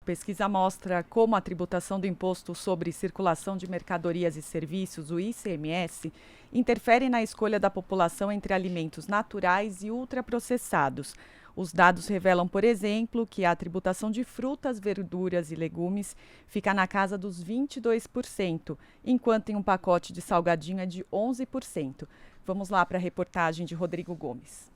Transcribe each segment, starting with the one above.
Pesquisa mostra como a tributação do Imposto sobre Circulação de Mercadorias e Serviços, o ICMS, interfere na escolha da população entre alimentos naturais e ultraprocessados. Os dados revelam, por exemplo, que a tributação de frutas, verduras e legumes fica na casa dos 22%, enquanto em um pacote de salgadinho é de 11%. Vamos lá para a reportagem de Rodrigo Gomes.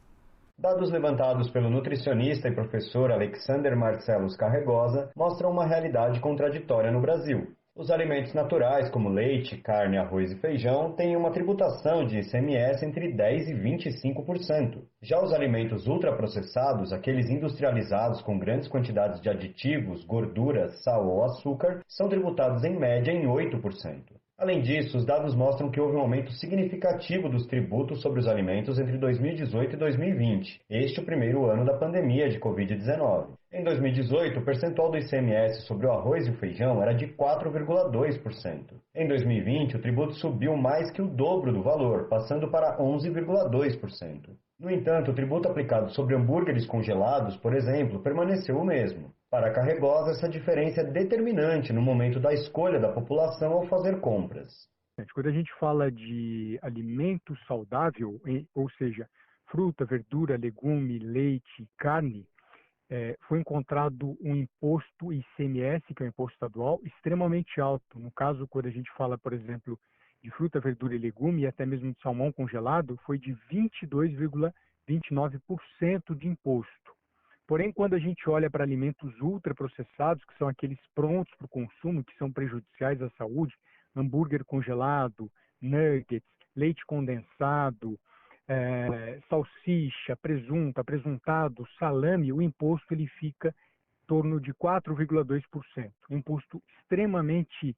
Dados levantados pelo nutricionista e professor Alexander Marcelos Carregosa mostram uma realidade contraditória no Brasil. Os alimentos naturais, como leite, carne, arroz e feijão, têm uma tributação de ICMS entre 10% e 25%. Já os alimentos ultraprocessados, aqueles industrializados com grandes quantidades de aditivos, gorduras, sal ou açúcar, são tributados em média em 8%. Além disso, os dados mostram que houve um aumento significativo dos tributos sobre os alimentos entre 2018 e 2020, este o primeiro ano da pandemia de Covid-19. Em 2018, o percentual do ICMS sobre o arroz e o feijão era de 4,2%. Em 2020, o tributo subiu mais que o dobro do valor, passando para 11,2%. No entanto, o tributo aplicado sobre hambúrgueres congelados, por exemplo, permaneceu o mesmo. Para a Carregosa, essa diferença é determinante no momento da escolha da população ao fazer compras. Quando a gente fala de alimento saudável, ou seja, fruta, verdura, legume, leite, carne, foi encontrado um imposto ICMS, que é um imposto estadual, extremamente alto. No caso, quando a gente fala, por exemplo, de fruta, verdura e legume, e até mesmo de salmão congelado, foi de 22,29% de imposto. Porém, quando a gente olha para alimentos ultraprocessados, que são aqueles prontos para o consumo, que são prejudiciais à saúde, hambúrguer congelado, nuggets, leite condensado, salsicha, presunto, apresuntado, salame, o imposto ele fica em torno de 4,2%. Um imposto extremamente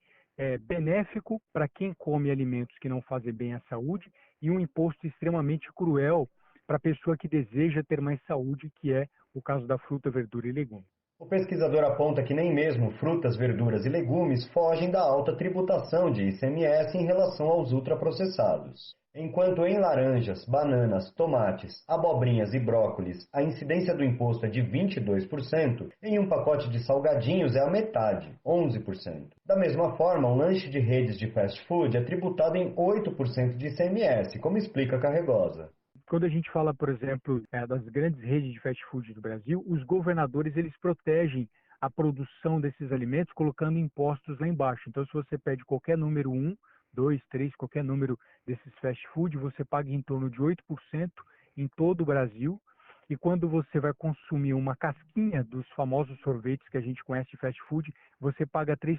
benéfico para quem come alimentos que não fazem bem à saúde e um imposto extremamente cruel para a pessoa que deseja ter mais saúde, que é o caso da fruta, verdura e legume. O pesquisador aponta que nem mesmo frutas, verduras e legumes fogem da alta tributação de ICMS em relação aos ultraprocessados. Enquanto em laranjas, bananas, tomates, abobrinhas e brócolis a incidência do imposto é de 22%, em um pacote de salgadinhos é a metade, 11%. Da mesma forma, um lanche de redes de fast food é tributado em 8% de ICMS, como explica Carregosa. Quando a gente fala, por exemplo, das grandes redes de fast food do Brasil, os governadores eles protegem a produção desses alimentos colocando impostos lá embaixo. Então, se você pede qualquer número 1, 2, 3, qualquer número desses fast food, você paga em torno de 8% em todo o Brasil. E quando você vai consumir uma casquinha dos famosos sorvetes que a gente conhece de fast food, você paga 3%.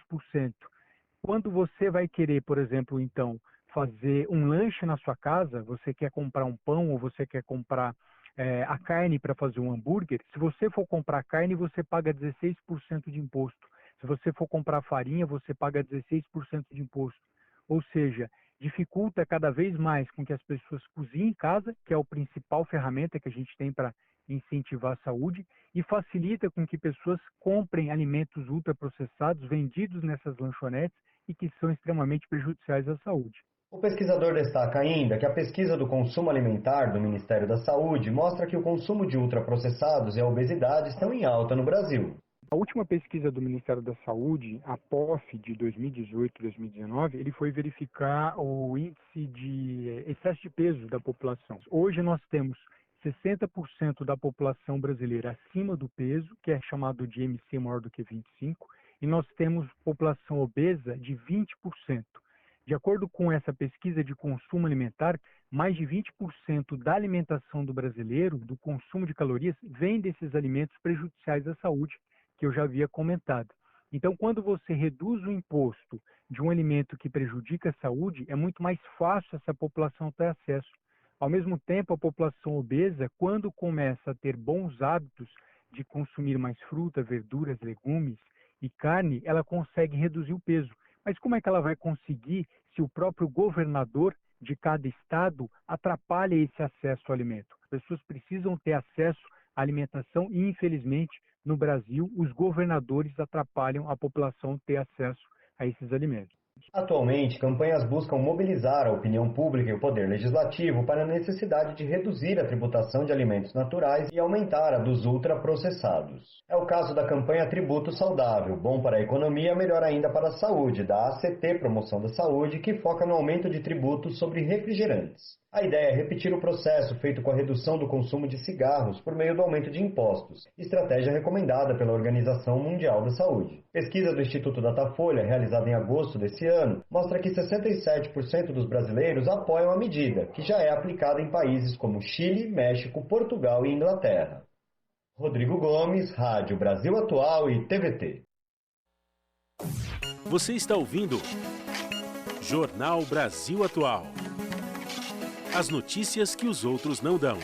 Quando você vai querer, por exemplo, então, fazer um lanche na sua casa, você quer comprar um pão ou você quer comprar a carne para fazer um hambúrguer, se você for comprar carne, você paga 16% de imposto. Se você for comprar farinha, você paga 16% de imposto. Ou seja, dificulta cada vez mais com que as pessoas cozinhem em casa, que é a principal ferramenta que a gente tem para incentivar a saúde, e facilita com que pessoas comprem alimentos ultraprocessados vendidos nessas lanchonetes e que são extremamente prejudiciais à saúde. O pesquisador destaca ainda que a pesquisa do consumo alimentar do Ministério da Saúde mostra que o consumo de ultraprocessados e a obesidade estão em alta no Brasil. A última pesquisa do Ministério da Saúde, a POF de 2018-2019, ele foi verificar o índice de excesso de peso da população. Hoje nós temos 60% da população brasileira acima do peso, que é chamado de IMC maior do que 25, e nós temos população obesa de 20%. De acordo com essa pesquisa de consumo alimentar, mais de 20% da alimentação do brasileiro, do consumo de calorias, vem desses alimentos prejudiciais à saúde, que eu já havia comentado. Então, quando você reduz o imposto de um alimento que prejudica a saúde, é muito mais fácil essa população ter acesso. Ao mesmo tempo, a população obesa, quando começa a ter bons hábitos de consumir mais fruta, verduras, legumes e carne, ela consegue reduzir o peso. Mas como é que ela vai conseguir se o próprio governador de cada estado atrapalha esse acesso ao alimento? As pessoas precisam ter acesso à alimentação e, infelizmente, no Brasil, os governadores atrapalham a população ter acesso a esses alimentos. Atualmente, campanhas buscam mobilizar a opinião pública e o poder legislativo para a necessidade de reduzir a tributação de alimentos naturais e aumentar a dos ultraprocessados. É o caso da campanha Tributo Saudável, bom para a economia, melhor ainda para a saúde, da ACT Promoção da Saúde, que foca no aumento de tributos sobre refrigerantes. A ideia é repetir o processo feito com a redução do consumo de cigarros por meio do aumento de impostos, estratégia recomendada pela Organização Mundial da Saúde. Pesquisa do Instituto Datafolha, realizada em agosto desse ano, mostra que 67% dos brasileiros apoiam a medida, que já é aplicada em países como Chile, México, Portugal e Inglaterra. Rodrigo Gomes, Rádio Brasil Atual e TVT. Você está ouvindo Jornal Brasil Atual. As notícias que os outros não dão.